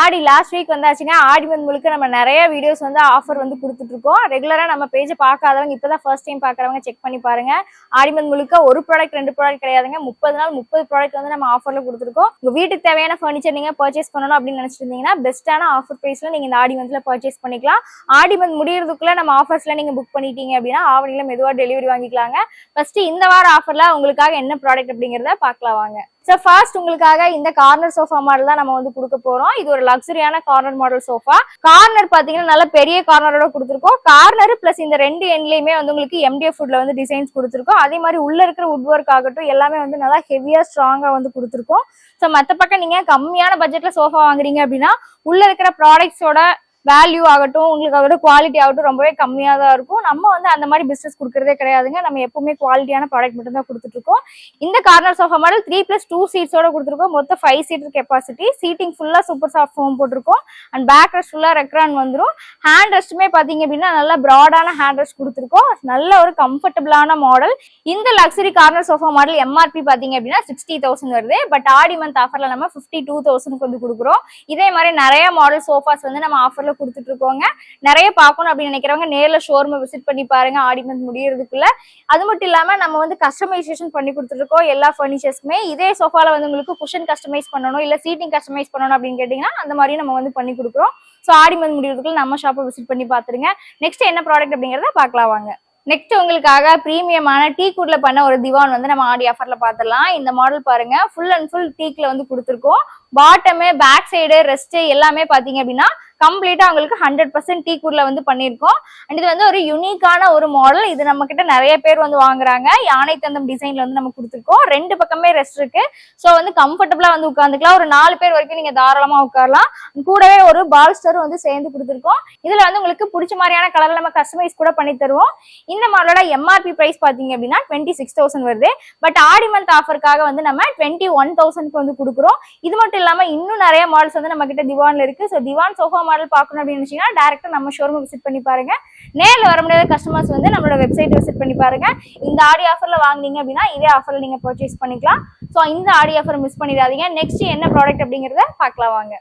ஆடி last week வந்தாச்சுங்க. ஆடி month முழுக்க நம்ம நிறைய வீடியோஸ் வந்து ஆஃபர் வந்து கொடுத்துட்டு இருக்கோம். ரெகுலரா நம்ம பேஜை பார்க்காதவங்க இப்பதான் ஃபர்ஸ்ட் டைம் பாக்குறவங்க செக் பண்ணி பாருங்க. ஆடி மந்த் முழுக்க ஒரு ப்ராடக்ட் 2 ப்ராடக்ட் கிடையாதுங்க. 30 நாள் 30 ப்ராடக்ட் வந்து நம்ம ஆஃபர்ல கொடுத்துருக்கோம். உங்க வீட்டுக்கு தேவையான ஃபர்னிச்சர் நீங்க பர்ச்சேஸ் பண்ணணும் அப்படின்னு நினைச்சிட்டு இருந்தீங்கன்னா பெஸ்ட்டான ஆஃபர் பிரைஸ்ல நீங்க இந்த ஆடி மந்த்ல பர்ச்சேஸ் பண்ணிக்கலாம். ஆடி மந்த் முடியறதுக்குள்ள நம்ம ஆஃபர்ஸ்ல நீங்க புக் பண்ணிட்டீங்க அப்படின்னா ஆவணில மெதுவா டெலிவரி வாங்கிக்கலாங்க. ஃபர்ஸ்ட் இந்த வார ஆஃபர்ல உங்களுக்காக என்ன ப்ராடக்ட் அப்படிங்கறத பார்க்கலாம் வாங்க. ஸோ ஃபர்ஸ்ட் உங்களுக்காக இந்த கார்னர் சோஃபா மாடல் தான் நம்ம வந்து கொடுக்க போறோம். இது ஒரு லக்ஸரியான கார்னர் மாடல் சோஃபா. கார்னர் பாத்தீங்கன்னா நல்ல பெரிய கார்னரோட கொடுத்துருக்கோம். கார்னர் பிளஸ் இந்த 2 எண்ட்லயுமே வந்து உங்களுக்கு MDF வுட்ல வந்து டிசைன்ஸ் கொடுத்துருக்கோம். அதே மாதிரி உள்ள இருக்கிற வுட் ஒர்க் ஆகட்டும் எல்லாமே வந்து நல்லா ஹெவியா ஸ்ட்ராங்கா வந்து கொடுத்துருக்கோம். ஸோ மற்ற பக்கம் நீங்க கம்மியான பட்ஜெட்ல சோஃபா வாங்குறீங்க அப்படின்னா உள்ள இருக்கிற ப்ராடக்ட்ஸோட வேல்யூ ஆகட்டும் உங்களுக்கு அதோட குவாலிட்டி ஆகட்டும் ரொம்பவே கம்மியாக தான் இருக்கும். நம்ம வந்து அந்த மாதிரி பிசினஸ் கொடுக்கறதே கிடையாதுங்க. நம்ம எப்பவுமே குவாலிட்டியான ப்ராடக்ட் மட்டும் தான் கொடுத்துட்டு இருக்கோம். இந்த கார்னர் சோஃபா மாடல் 3+2 சீட்ஸோட கொடுத்துருக்கோம். மொத்தம் 5 சீட்டர் கெப்பாசிட்டி. சீட்டிங் ஃபுல்லா சூப்பர் சாஃப்ட் ஃபோம் போட்டிருக்கோம். அண்ட் பேக் ரெஸ்ட் ஃபுல்லா ரெக்ரான் வந்துடும். ஹேண்ட் ரெஸ்ட்டுமே பாத்தீங்க அப்படின்னா நல்ல ப்ராடான ஹேண்ட் ரெஸ்ட் கொடுத்துருக்கோம். நல்ல ஒரு கம்ஃபர்டபுளான மாடல். இந்த luxury corner sofa model MRP பாத்தீங்க அப்படின்னா 60,000 வருது. பட் ஆடி மந்த் ஆஃபர்ல நம்ம 52,000 வந்து கொடுக்குறோம். இதே மாதிரி நிறைய மாடல் சோஃபாஸ் வந்து நம்ம ஆஃபர்ல கொடுத்துட்டு இருக்கோங்க. நிறைய பார்க்கணும் அப்படின்னு நினைக்கிறவங்க நேர்ல ஷோரூம் விசிட் பண்ணி பாருங்க ஆடி மந்த் முடியறதுக்குள்ள. அது மட்டும் இல்லாம நம்ம வந்து கஸ்டமைசேஷன் பண்ணி கொடுத்துட்டு இருக்கோம் எல்லா ஃபர்னிச்சர்ஸ்க்குமே. இதே சோஃபால வந்து உங்களுக்கு குஷன் கஸ்டமைஸ் பண்ணணும் இல்ல சீட்டிங் கஸ்டமைஸ் பண்ணணும் அப்படின்னு கேட்டீங்கன்னா அந்த மாதிரி நம்ம வந்து பண்ணி கொடுக்குறோம். ஸோ ஆடி மந்த் முடியறதுக்குள்ள நம்ம ஷாப்பை விசிட் பண்ணி பாத்துருங்க. நெக்ஸ்ட் என்ன ப்ராடக்ட் அப்படிங்கறத பார்க்கலாம் வாங்க. நெக்ஸ்ட் உங்களுக்காக பிரீமியமான டீக்குட்ல பண்ண ஒரு திவான் வந்து நம்ம ஆடி ஆஃபர்ல பாத்துடலாம். இந்த மாடல் பாருங்க ஃபுல் அண்ட் ஃபுல் டீக்ல வந்து கொடுத்துருக்கோம். பாட்டமு பேக் சைடு ரெஸ்ட் எல்லாமே பாத்தீங்க அப்படின்னா கம்ப்ளீட்டா உங்களுக்கு 100% டீக்குட்ல வந்து பண்ணிருக்கோம். அண்ட் இது வந்து ஒரு யூனிக்கான ஒரு மாடல். இது நம்ம கிட்ட நிறைய பேர் வந்து வாங்குறாங்க. யானை தந்தம் டிசைன்ல வந்து நம்ம கொடுத்துருக்கோம். 2 பக்கமே ரெஸ்ட் இருக்கு. ஸோ வந்து கம்ஃபர்டபுளா வந்து உட்காந்துக்கலாம். ஒரு 4 பேர் வரைக்கும் நீங்க தாராளமா உட்காரலாம். கூடவே ஒரு பால்ஸ்டரும் வந்து சேர்ந்து கொடுத்துருக்கோம். இதுல வந்து உங்களுக்கு பிடிச்ச மாதிரியான கலர்ல நம்ம கஸ்டமைஸ் கூட பண்ணி தருவோம். இந்த மாடலோட MRP பிரைஸ் பாத்தீங்க அப்படின்னா 26,000 வருது. பட் ஆடி மந்த் ஆஃபருக்காக வந்து நம்ம 21,000 வந்து கொடுக்குறோம். இது மட்டும் இல்லாம இன்னும் நிறைய மாடல்ஸ் வந்து நம்ம கிட்ட திவான்ல இருக்கு. ஸோ திவான் சோஃபா மாடல் பார்க்கணும் அப்படின்னு நினைச்சீங்கன்னா டைரக்டா நம்ம ஷோரூம் விசிட் பண்ணி பாருங்க. நேர்ல வர முடியாத கஸ்டமர்ஸ் வந்து நம்மளோட வெப்சைட் விசிட் பண்ணி பாருங்க. இந்த ஆடி ஆஃபர்ல வாங்குனீங்க அப்படின்னா இதே ஆஃபர்ல நீங்க பர்ச்சேஸ் பண்ணிக்கலாம். ஸோ இந்த ஆடி ஆஃபர் மிஸ் பண்ணிடாதீங்க. நெக்ஸ்ட் என்ன ப்ராடக்ட் அப்படிங்கறத பார்க்கலாம் வாங்க.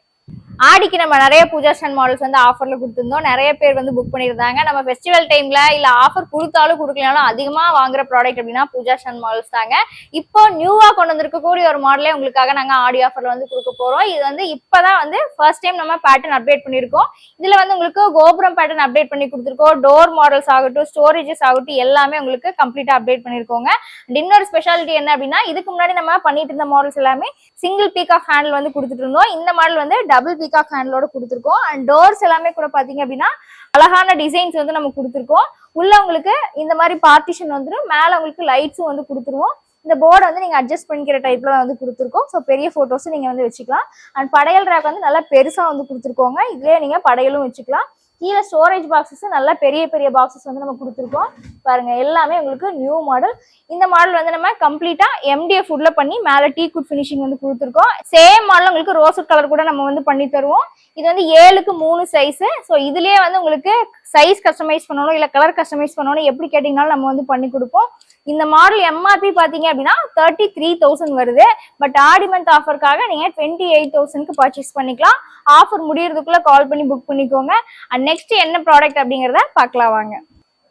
ஆடிக்கு நம்ம நிறைய பூஜா ஸ்டாண்ட் மாடல்ஸ் வந்து ஆஃபர்ல கொடுத்துருந்தோம். நிறைய பேர் வந்து புக் பண்ணியிருந்தாங்க. நம்ம ஃபெஸ்டிவல் டைம்ல இல்ல ஆஃபர் கொடுத்தாலும் கொடுக்கலனாலும் அதிகமா வாங்குற ப்ராடக்ட் அப்படின்னா பூஜா ஸ்டாண்ட் மாடல்ஸ் தாங்க. இப்போ நியூவா கொண்டு வந்திருக்கக்கூடிய ஒரு மாடலே உங்களுக்காக நாங்க ஆடி ஆஃபர்ல வந்து கொடுக்க போறோம். இது வந்து இப்பதான் வந்து ஃபர்ஸ்ட் டைம் நம்ம பேட்டர்ன் அப்டேட் பண்ணிருக்கோம். இதுல வந்து உங்களுக்கு கோபுரம் பேட்டர்ன் அப்டேட் பண்ணி கொடுத்துருக்கோம். டோர் மாடல்ஸ் ஆகட்டும் ஸ்டோரேஜஸ் ஆகட்டும் எல்லாமே உங்களுக்கு கம்ப்ளீட்டா அப்டேட் பண்ணிருக்கோங்க. இன்னொரு ஸ்பெஷாலிட்டி என்ன அப்படின்னா இதுக்கு முன்னாடி நம்ம பண்ணிட்டு இருந்த மாடல்ஸ் எல்லாமே சிங்கிள் பீகாக் ஹேண்டில் வந்து கொடுத்துட்டு இருந்தோம். இந்த மாடல் வந்து டபுள் பீகாக் ஹேண்டிலோட கொடுத்துருக்கோம். அண்ட் டோர்ஸ் எல்லாமே கூட பாத்தீங்க அப்படின்னா அழகான டிசைன்ஸ் வந்து நம்ம கொடுத்துருக்கோம். உள்ள உங்களுக்கு இந்த மாதிரி பார்ட்டிஷன் வந்துடும். மேல உங்களுக்கு லைட்ஸும் வந்து கொடுத்துருவோம். இந்த போர்டை வந்து நீங்க அட்ஜஸ்ட் பண்ணிக்கிற டைப்ல வந்து கொடுத்துருக்கோம். ஸோ பெரிய போட்டோஸும் நீங்க வந்து வச்சுக்கலாம். அண்ட் படையல் ரேக் வந்து நல்லா பெருசா வந்து கொடுத்துருக்கோங்க. இதுலயே நீங்க படையலும் வச்சுக்கலாம். கீழே ஸ்டோரேஜ் பாக்ஸஸ் நல்ல பெரிய பெரிய பாக்ஸஸ் வந்து நம்ம கொடுத்துருக்கோம். பாருங்க எல்லாமே உங்களுக்கு நியூ மாடல். இந்த மாடல் வந்து நம்ம கம்ப்ளீட்டா MDF வுட்ல பண்ணி மேல டீக்குட் ஃபினிஷிங் வந்து கொடுத்துருக்கோம். சேம் மாடல் உங்களுக்கு ரோஸ் கலர் கூட நம்ம வந்து பண்ணி தருவோம். இது வந்து 7க்கு 3 சைஸ். ஸோ இதுலயே வந்து உங்களுக்கு சைஸ் கஸ்டமைஸ் பண்ணணும் இல்ல கலர் கஸ்டமைஸ் பண்ணணும் எப்படி கேட்டீங்கன்னாலும் நம்ம வந்து பண்ணி கொடுப்போம். இந்த மாடல் MRP பாத்தீங்க அப்படின்னா 33,000 வருது. பட் ஆடி மந்த் ஆஃபருக்காக நீங்க 28,000க்கு பர்ச்சேஸ் பண்ணிக்கலாம். ஆஃபர் முடியறதுக்குள்ள கால் பண்ணி புக் பண்ணிக்கோங்க. அண்ட் நெக்ஸ்ட் என்ன ப்ராடக்ட் அப்படிங்கறத பார்க்கலாம் வாங்க.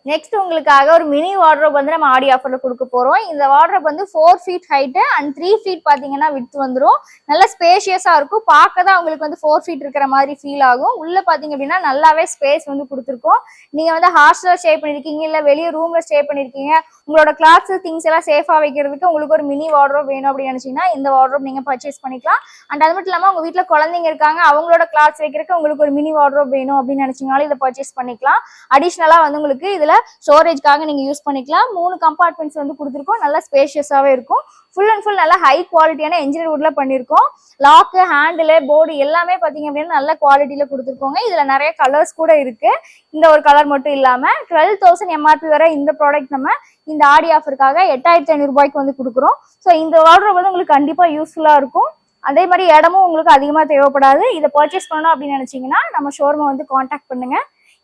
நெக்ஸ்ட் உங்களுக்காக ஒரு மினி வார்ட்ரோப் வந்து நம்ம ஆடி ஆஃபர்ல கொடுக்க போறோம். இந்த வார்ட்ரோப் வந்து 4 feet ஹைட் அண்ட் 3 feet பாத்தீங்கன்னா விட்த் வந்துடும். நல்ல ஸ்பேஷியஸா இருக்கும். பார்க்கதான் உங்களுக்கு வந்து 4 feet இருக்கிற மாதிரி ஃபீல் ஆகும். உள்ள பாத்தீங்க அப்படின்னா நல்லாவே ஸ்பேஸ் வந்து கொடுத்துருக்கோம். நீங்க வந்து ஹாஸ்டல்ல ஸ்டே பண்ணிருக்கீங்க இல்ல வெளியே ரூம்ல ஸ்டே பண்ணிருக்கீங்க உங்களோட கிளாத்ஸ் திங்ஸ் எல்லாம் சேஃபா வைக்கிறதுக்கு உங்களுக்கு ஒரு மினி வார்ட்ரோப் வேணும் அப்படின்னு நினைச்சீங்கன்னா இந்த வார்ட்ரோப் நீங்க பர்ச்சேஸ் பண்ணிக்கலாம். அண்ட் அது மட்டும் இல்லாம உங்க வீட்டுல குழந்தைங்க இருக்காங்க அவங்களோட கிளாத்ஸ் வைக்கிறதுக்கு உங்களுக்கு ஒரு மினி வார்ட்ரோப் வேணும் அப்படின்னு நினைச்சீங்கனாலும் இதை பர்ச்சேஸ் பண்ணிக்கலாம். அடிஷனலா வந்து உங்களுக்கு இதுல ஸ்டோரேஜ்க்காக நீங்க யூஸ் பண்ணிக்கலாம். 3 கம்பார்ட்மெண்ட்ஸ் வந்து கொடுத்துருக்கோம். நல்லா ஸ்பேஷியஸாவே இருக்கும். ஃபுல் அண்ட் ஃபுல் நல்லா ஹை குவாலிட்டியான என்ஜினியர் வுட்ல பண்ணிருக்கோம். லாக்கு ஹேண்டில் போர்டு எல்லாமே பாத்தீங்க அப்படின்னா நல்ல குவாலிட்டியில கொடுத்துருக்கோங்க. இதுல நிறைய கலர்ஸ் கூட இருக்கு. இந்த ஒரு கலர் மட்டும் இல்லாம 12,000 MRP வரை இந்த ப்ராடக்ட் நம்ம இந்த ஆடி ஆஃபருக்காக 8,500 ரூபாய்க்கு வந்து கொடுக்குறோம். ஸோ இந்த வார்ட்ரோப் வந்து உங்களுக்கு கண்டிப்பா யூஸ்ஃபுல்லா இருக்கும். அதே மாதிரி இடமும் உங்களுக்கு அதிகமா தேவைப்படாது. இதை பர்ச்சேஸ் பண்ணணும் அப்படின்னு நினைச்சீங்கன்னா நம்ம ஷோரூமை வந்து கான்டாக்ட் பண்ணுங்க.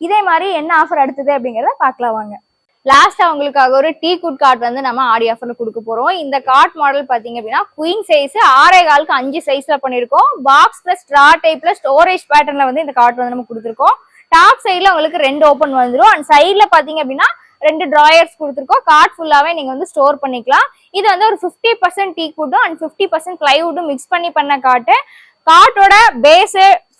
இதே மாதிரி என்ன ஆஃபர் அடுத்தது அப்படிங்கறத பார்க்கலாம் வாங்க. லாஸ்டா உங்களுக்காக ஒரு டீ குட் கார்ட் வந்து நம்ம ஆடி ஆஃபர்ல கொடுக்க போறோம். இந்த கார்ட் மாடல் பாத்தீங்க அப்படின்னா குயின் சைஸ் 6.25க்கு 5 சைஸ்ல பண்ணிருக்கோம். பாக்ஸ் பிளஸ் ஸ்ட்ரா டைப்ல ஸ்டோரேஜ் பேட்டர்ன்ல வந்து இந்த கார்ட் வந்து நம்ம கொடுத்துருக்கோம். டாப் சைட்ல உங்களுக்கு 2 ஓபன் வந்துடும். அண்ட் சைட்ல பாத்தீங்க அப்படின்னா 2 டிராயர்ஸ் கொடுத்துருக்கோம். கார்ட் ஃபுல்லாவே நீங்க வந்து ஸ்டோர் பண்ணிக்கலாம். இது வந்து ஒரு 50% டீ குட்டும் அண்ட் 50% பிளைவுட்டும் மிக்ஸ் பண்ணி பண்ண கார்ட்டு. கார்ட்டோட பேஸ்,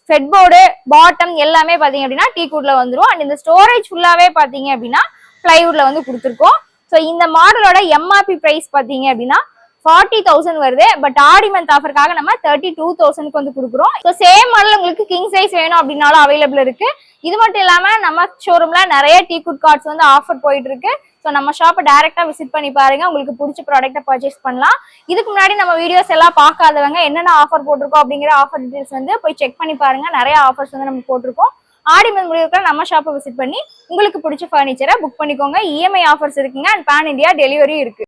ஃபெட் போர்டு, பாட்டம் எல்லாமே பாத்தீங்க அப்படின்னா டீ குட்ல வந்துடும். அண்ட் இந்த ஸ்டோரேஜ் ஃபுல்லாவே பாத்தீங்க அப்படின்னா பிளைவுட்ல வந்து கொடுத்துருக்கோம். ஸோ இந்த மாடலோட எம்ஆர்பி பிரைஸ் பாத்தீங்க அப்படின்னா 40,000 வருது. பட் ஆடி மந்த் ஆஃபருக்காக நம்ம 32,000க்கு வந்து கொடுக்குறோம். ஸோ சேம் மாடல் உங்களுக்கு கிங் சைஸ் வேணும் அப்படின்னாலும் அவைலபிள் இருக்கு. இது மட்டும் இல்லாம நம்ம ஷோரூம்ல நிறைய டீ குட் கார்ட்ஸ் வந்து ஆஃபர் போயிட்டு இருக்கு. ஸோ நம்ம ஷாப்பை டைரக்டா விசிட் பண்ணி பாருங்க, உங்களுக்கு பிடிச்ச ப்ராடக்ட்டை பர்ச்சேஸ் பண்ணலாம். இதுக்கு முன்னாடி நம்ம வீடியோஸ் எல்லாம் பார்க்காதவங்க என்னென்ன ஆஃபர் போட்டிருக்கோம் அப்படிங்கிற ஆஃபர் டீடைல்ஸ் வந்து போய் செக் பண்ணி பாருங்க. நிறைய ஆஃபர்ஸ் வந்து நம்ம போட்டிருக்கோம். ஆடி மந்த் முடிவுக்கு நம்ம ஷாப்பை விசிட் பண்ணி உங்களுக்கு பிடிச்ச ஃபர்னிச்சரை புக் பண்ணிக்கோங்க. இஎம்ஐ ஆஃபர்ஸ் இருக்குங்க அண்ட் பேன் இந்தியா டெலிவரி இருக்கு.